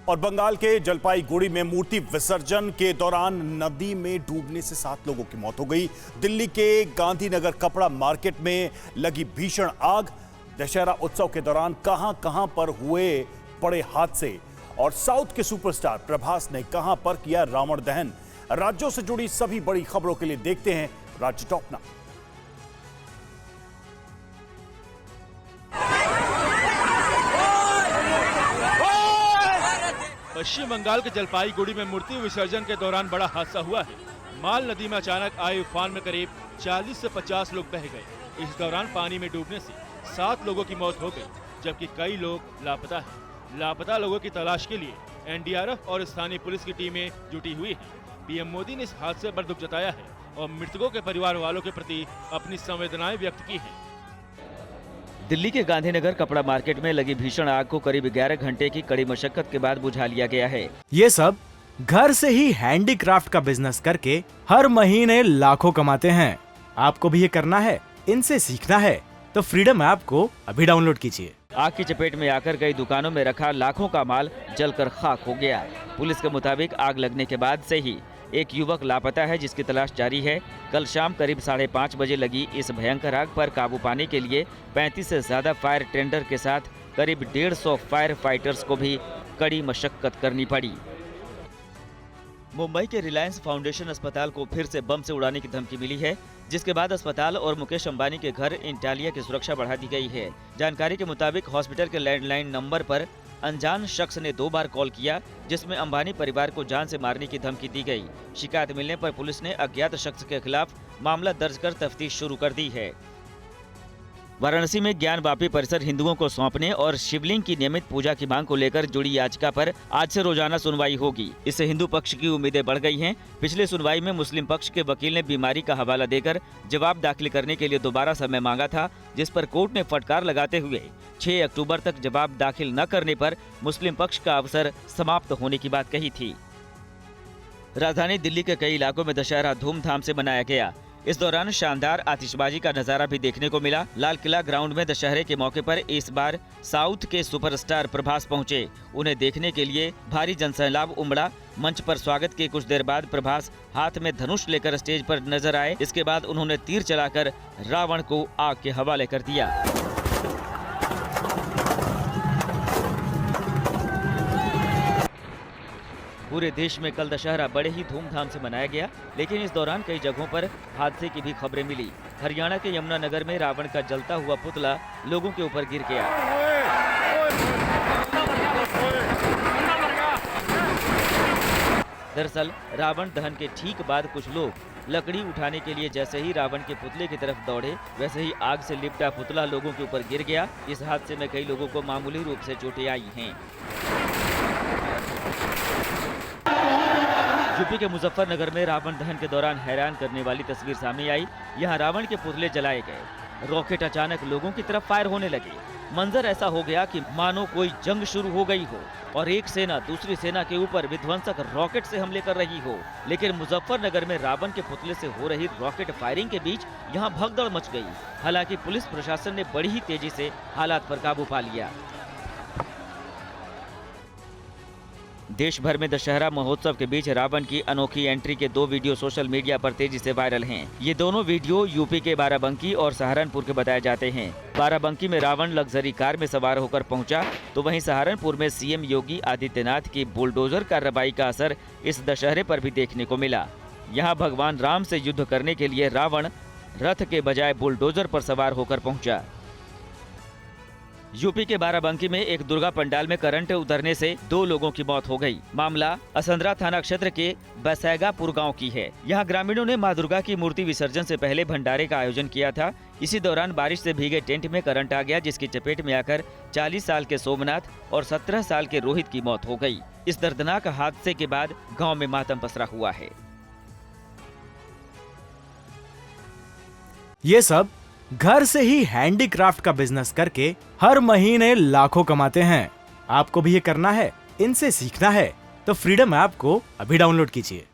और बंगाल के जलपाईगुड़ी में मूर्ति विसर्जन के दौरान नदी में डूबने से 7 लोगों की मौत हो गई। दिल्ली के गांधीनगर कपड़ा मार्केट में लगी भीषण आग। दशहरा उत्सव के दौरान कहां पर हुए बड़े हादसे और साउथ के सुपरस्टार प्रभास ने कहां पर किया रावण दहन। राज्यों से जुड़ी सभी बड़ी खबरों के लिए देखते हैं राज्य टॉप नाउ। पश्चिम बंगाल के जलपाईगुड़ी में मूर्ति विसर्जन के दौरान बड़ा हादसा हुआ है। माल नदी में अचानक आए उफान में करीब 40 से 50 लोग बह गए। इस दौरान पानी में डूबने से 7 लोगों की मौत हो गई, जबकि कई लोग लापता हैं। लापता लोगों की तलाश के लिए एनडीआरएफ और स्थानीय पुलिस की टीमें जुटी हुई हैं। पीएम मोदी ने इस हादसे पर दुख जताया है और मृतकों के परिवार वालों के प्रति अपनी संवेदनाएं व्यक्त की हैं। दिल्ली के गांधीनगर कपड़ा मार्केट में लगी भीषण आग को करीब 11 घंटे की कड़ी मशक्कत के बाद बुझा लिया गया है। ये सब घर से ही हैंडीक्राफ्ट का बिजनेस करके हर महीने लाखों कमाते हैं। आपको भी ये करना है, इनसे सीखना है तो फ्रीडम ऐप को अभी डाउनलोड कीजिए। आग की चपेट में आकर कई दुकानों में रखा लाखों का माल जलकर खाक हो गया। पुलिस के मुताबिक आग लगने के बाद से ही एक युवक लापता है, जिसकी तलाश जारी है। कल शाम करीब 5:30 बजे लगी इस भयंकर आग पर काबू पाने के लिए 35 से ज्यादा फायर टेंडर के साथ करीब 150 फायर फाइटर्स को भी कड़ी मशक्कत करनी पड़ी। मुंबई के रिलायंस फाउंडेशन अस्पताल को फिर से बम से उड़ाने की धमकी मिली है, जिसके बाद अस्पताल और मुकेश अंबानी के घर इंटालिया की सुरक्षा बढ़ा दी गई है। जानकारी के मुताबिक हॉस्पिटल के लैंडलाइन नंबर पर अनजान शख्स ने 2 बार कॉल किया, जिसमें अंबानी परिवार को जान से मारने की धमकी दी गई। शिकायत मिलने पर पुलिस ने अज्ञात शख्स के खिलाफ मामला दर्ज कर तफ्तीश शुरू कर दी है। वाराणसी में ज्ञानवापी परिसर हिंदुओं को सौंपने और शिवलिंग की नियमित पूजा की मांग को लेकर जुड़ी याचिका पर आज से रोजाना सुनवाई होगी। इससे हिंदू पक्ष की उम्मीदें बढ़ गई हैं। पिछले सुनवाई में मुस्लिम पक्ष के वकील ने बीमारी का हवाला देकर जवाब दाखिल करने के लिए दोबारा समय मांगा था, जिस पर कोर्ट ने फटकार लगाते हुए 6 अक्टूबर तक जवाब दाखिल न करने पर मुस्लिम पक्ष का अवसर समाप्त होने की बात कही थी। राजधानी दिल्ली के कई इलाकों में दशहरा धूमधाम से मनाया गया। इस दौरान शानदार आतिशबाजी का नजारा भी देखने को मिला। लाल किला ग्राउंड में दशहरे के मौके पर इस बार साउथ के सुपरस्टार प्रभास पहुंचे। उन्हें देखने के लिए भारी जनसैलाब उमड़ा। मंच पर स्वागत के कुछ देर बाद प्रभास हाथ में धनुष लेकर स्टेज पर नजर आए। इसके बाद उन्होंने तीर चलाकर रावण को आग के हवाले कर दिया। पूरे देश में कल दशहरा बड़े ही धूमधाम से मनाया गया, लेकिन इस दौरान कई जगहों पर हादसे की भी खबरें मिली। हरियाणा के यमुनानगर में रावण का जलता हुआ पुतला लोगों के ऊपर गिर गया। दरअसल रावण दहन के ठीक बाद कुछ लोग लकड़ी उठाने के लिए जैसे ही रावण के पुतले की तरफ दौड़े, वैसे ही आग से लिपटा पुतला लोगों के ऊपर गिर गया। इस हादसे में कई लोगों को मामूली रूप से चोटें आई हैं। यूपी के मुजफ्फरनगर में रावण दहन के दौरान हैरान करने वाली तस्वीर सामने आई। यहाँ रावण के पुतले जलाए गए। रॉकेट अचानक लोगों की तरफ फायर होने लगे। मंजर ऐसा हो गया कि मानो कोई जंग शुरू हो गई हो और एक सेना दूसरी सेना के ऊपर विध्वंसक रॉकेट से हमले कर रही हो। लेकिन मुजफ्फरनगर में रावण के पुतले से हो रही रॉकेट फायरिंग के बीच यहाँ भगदड़ मच गई। हालांकि पुलिस प्रशासन ने बड़ी ही तेजी से हालात पर काबू पा लिया। देश भर में दशहरा महोत्सव के बीच रावण की अनोखी एंट्री के 2 वीडियो सोशल मीडिया पर तेजी से वायरल हैं। ये दोनों वीडियो यूपी के बाराबंकी और सहारनपुर के बताए जाते हैं। बाराबंकी में रावण लग्जरी कार में सवार होकर पहुंचा, तो वहीं सहारनपुर में सीएम योगी आदित्यनाथ की बुलडोजर कार्रवाई का असर इस दशहरे पर भी देखने को मिला। यहाँ भगवान राम से युद्ध करने के लिए रावण रथ के बजाय बुलडोजर पर सवार होकर पहुंचा। यूपी के बाराबंकी में एक दुर्गा पंडाल में करंट उतरने से 2 लोगों की मौत हो गई। मामला असंद्रा थाना क्षेत्र के बैसैगापुर गांव की है। यहां ग्रामीणों ने मां दुर्गा की मूर्ति विसर्जन से पहले भंडारे का आयोजन किया था। इसी दौरान बारिश से भीगे टेंट में करंट आ गया, जिसकी चपेट में आकर 40 साल के सोमनाथ और 17 साल के रोहित की मौत हो गई। इस दर्दनाक हादसे के बाद गाँव में मातम पसरा हुआ है। ये सब घर से ही हैंडीक्राफ्ट का बिजनेस करके हर महीने लाखों कमाते हैं। आपको भी ये करना है, इनसे सीखना है तो फ्रीडम ऐप को अभी डाउनलोड कीजिए।